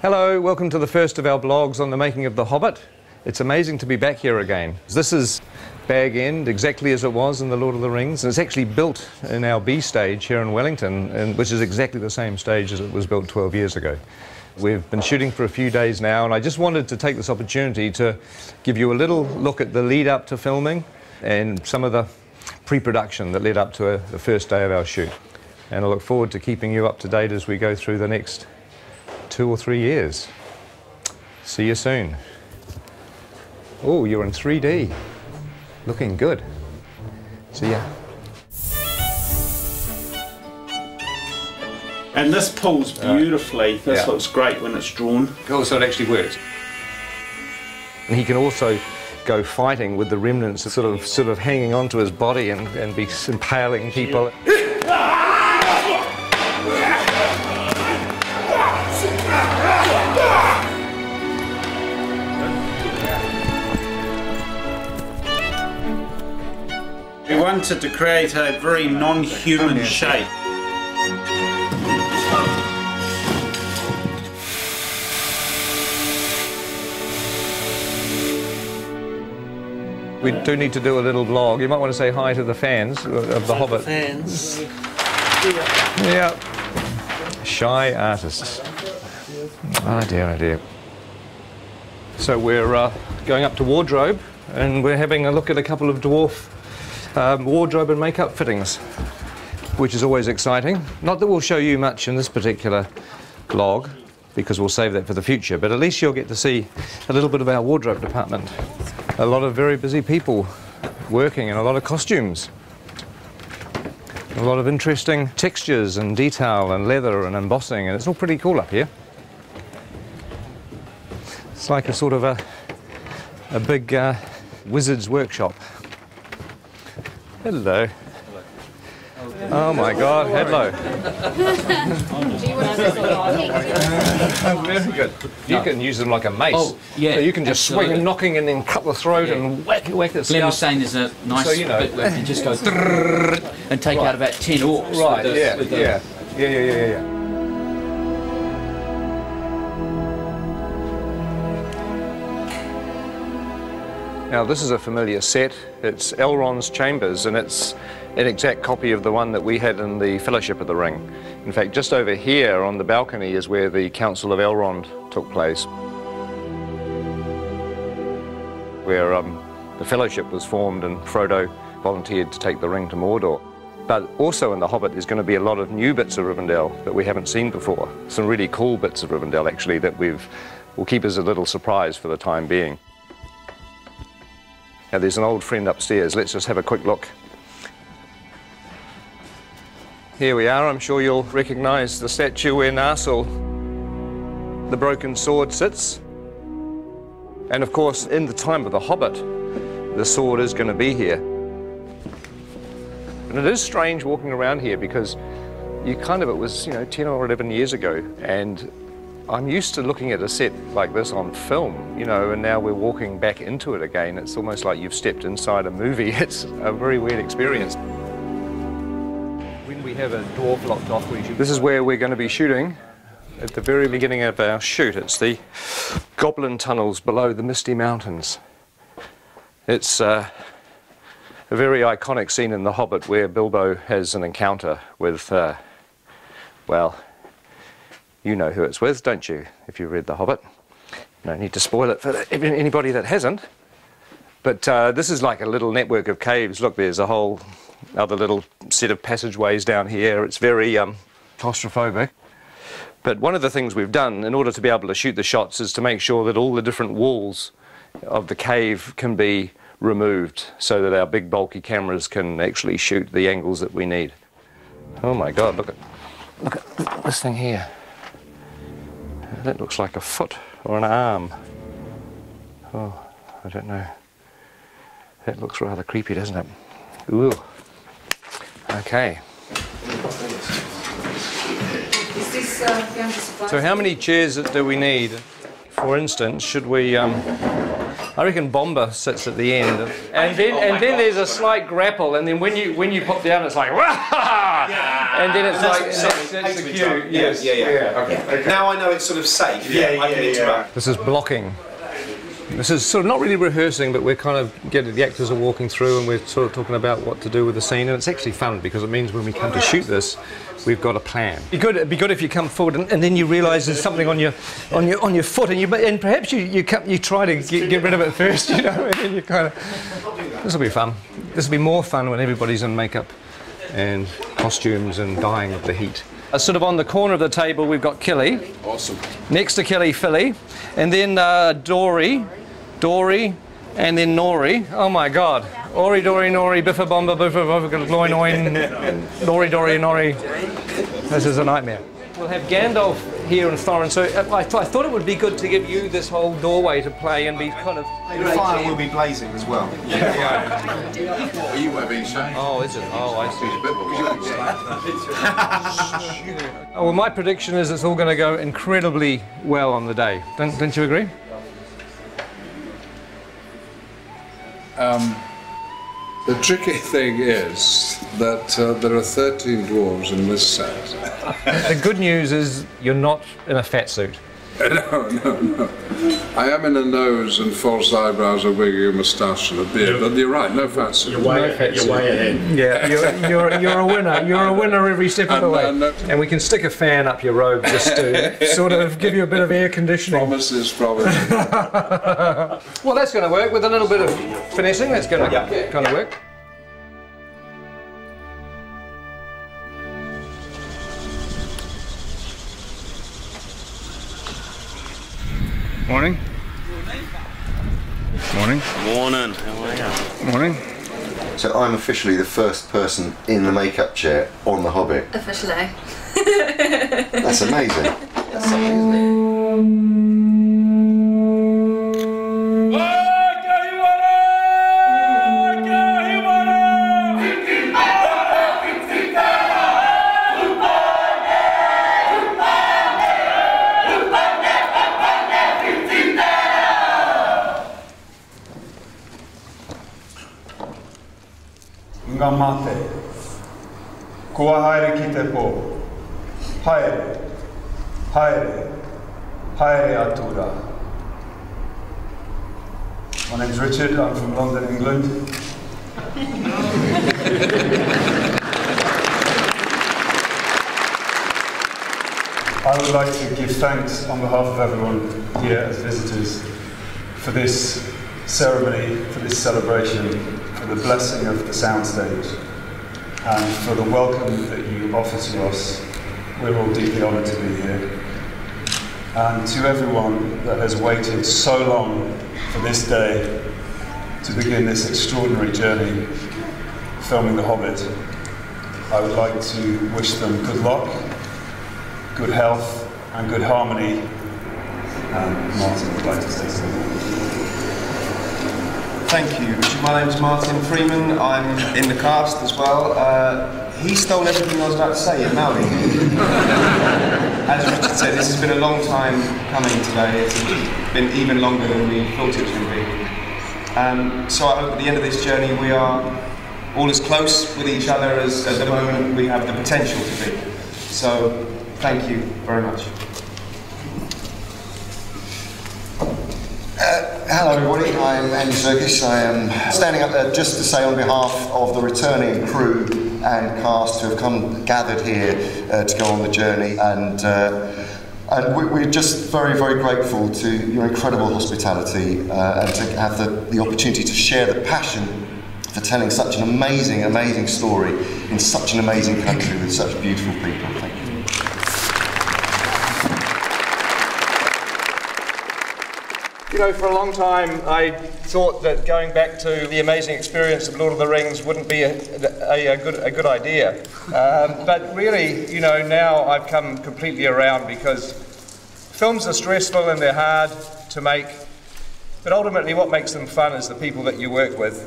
Hello, welcome to the first of our blogs on the making of The Hobbit. It's amazing to be back here again. This is Bag End, exactly as it was in The Lord of the Rings, and it's actually built in our B stage here in Wellington, which is exactly the same stage as it was built 12 years ago. We've been shooting for a few days now, and I just wanted to take this opportunity to give you a little look at the lead up to filming and some of the pre-production that led up to the first day of our shoot. And I look forward to keeping you up to date as we go through the next 2 or 3 years. See you soon. Oh, you're in 3D. Looking good. See ya. And this pulls beautifully. This looks great when it's drawn. Oh, so it actually works. And he can also go fighting with the remnants of sort of hanging onto his body and be impaling people. We wanted to create a very non-human shape. We do need to do a little vlog. You might want to say hi to the fans of The Hobbit. Fans. Yeah. Shy artists. Oh dear, oh dear. So we're going up to wardrobe, and we're having a look at a couple of dwarf wardrobe and makeup fittings, which is always exciting. Not that we'll show you much in this particular vlog, because we'll save that for the future, but at least you'll get to see a little bit of our wardrobe department. A lot of very busy people working, and a lot of costumes. A lot of interesting textures and detail and leather and embossing, and it's all pretty cool up here. It's like a sort of a big wizard's workshop. Hello. Oh my God, hello. Very good. You can use them like a mace. Oh, yeah. So you can just absolutely. swing knocking and then cut the throat and whack it. Glenn was saying there's a nice bit where you just go and take out about 10 orcs. Right, with the, yeah. Now this is a familiar set. It's Elrond's chambers, and it's an exact copy of the one that we had in the Fellowship of the Ring. In fact, just over here on the balcony is where the Council of Elrond took place, where the Fellowship was formed and Frodo volunteered to take the ring to Mordor. But also in The Hobbit there's going to be a lot of new bits of Rivendell that we haven't seen before. Some really cool bits of Rivendell actually that we'll keep as a little surprise for the time being. Now there's an old friend upstairs. Let's just have a quick look. Here we are. I'm sure you'll recognise the statue where Narsil, the broken sword, sits. And of course, in the time of The Hobbit, the sword is going to be here. And it is strange walking around here because it was, 10 or 11 years ago, and I'm used to looking at a set like this on film, and now we're walking back into it again. It's almost like you've stepped inside a movie. It's a very weird experience. When we have a dwarf locked off, this is where we're going to be shooting at the very beginning of our shoot. It's the Goblin tunnels below the Misty Mountains. It's a very iconic scene in The Hobbit where Bilbo has an encounter with, well, you know who it's with, don't you, if you've read The Hobbit? No need to spoil it for anybody that hasn't. But this is like a little network of caves. Look, there's a whole other little set of passageways down here. It's very claustrophobic. But one of the things we've done in order to be able to shoot the shots is to make sure that all the different walls of the cave can be removed so that our big bulky cameras can actually shoot the angles that we need. Oh my God, look at this thing here. That looks like a foot or an arm. Oh, I don't know. That looks rather creepy, doesn't it? Ooh. Okay. So how many chairs do we need? For instance, should we... I I reckon Bomber sits at the end, and then there's a slight grapple, and then when you pop down, it's like and then it's like that's the cue. Yes. Yeah. Okay. Now I know it's sort of safe. I can interrupt. This is blocking. This is sort of not really rehearsing, but we're kind of the actors are walking through and we're sort of talking about what to do with the scene, and it's actually fun because it means when we come to shoot this, we've got a plan. It'd be good if you come forward and then you realise there's something on your foot, and perhaps you try to get rid of it first, you know, and then you kind of. This will be fun. This will be more fun when everybody's in makeup and costumes and dying of the heat. Sort of on the corner of the table, we've got Killy. Awesome. Next to Killy, Philly, and then Dory, and then Nori. Oh my God! Ori, Dory, Nori, Biffa, Bomba, Biffa, Loin, Oin, Nori, Dory, Nori. This is a nightmare. We'll have Gandalf here and Thorin, so I thought it would be good to give you this whole doorway to play and be kind of... The fire will be blazing as well. Are you being shot? Oh, is it? Oh, I see. Oh, well, my prediction is it's all going to go incredibly well on the day. Don't you agree? The tricky thing is that there are 13 dwarves in this set. The good news is you're not in a fat suit. No. I am in a nose and false eyebrows, a wig, a moustache and a beard, but you're right, no fat suit. You're way ahead. Yeah, you're a winner. You're a winner every step of the way. And we can stick a fan up your robe just to sort of give you a bit of air conditioning. Promises. Well, that's going to work with a little bit of finessing. That's going to kind of work. Morning. Morning. Morning. How are you? Morning. So I'm officially the first person in the makeup chair on The Hobbit. Officially. That's amazing. That's something, isn't Ngamate. Kua haere ki te pō. Haere. Haere atura. My name's Richard, I'm from London, England. I would like to give thanks on behalf of everyone here as visitors for this ceremony, for this celebration, for the blessing of the soundstage, and for the welcome that you offer to us. We're all deeply honoured to be here. And to everyone that has waited so long for this day to begin this extraordinary journey filming The Hobbit, I would like to wish them good luck, good health and good harmony. And Martin would like to say something. Thank you, Richard. My name's Martin Freeman. I'm in the cast as well. He stole everything I was about to say in Maori. As Richard said, this has been a long time coming today. It's been even longer than we thought it was going to be. So I hope at the end of this journey we are all as close with each other as at the moment we have the potential to be. So thank you very much. Hello everybody, I'm Andy Serkis. I am standing up there just to say on behalf of the returning crew and cast who have gathered here to go on the journey, and we're just very, very grateful to your incredible hospitality and to have the opportunity to share the passion for telling such an amazing, amazing story in such an amazing country with such beautiful people. Thank you. You know, for a long time I thought that going back to the amazing experience of Lord of the Rings wouldn't be a good idea. But really, you know, now I've come completely around, because films are stressful and they're hard to make, but ultimately what makes them fun is the people that you work with.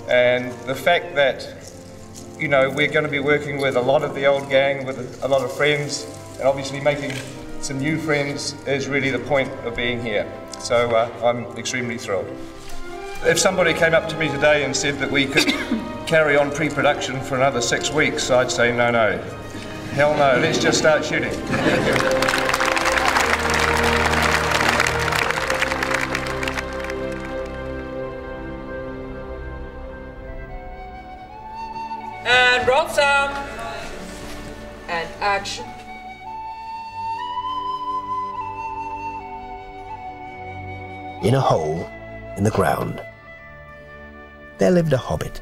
And the fact that, you know, we're going to be working with a lot of the old gang, with a lot of friends, and obviously making some new friends is really the point of being here. So I'm extremely thrilled. If somebody came up to me today and said that we could carry on pre-production for another 6 weeks, I'd say no, no. Hell no, let's just start shooting. And roll sound. And action. In a hole in the ground, there lived a hobbit.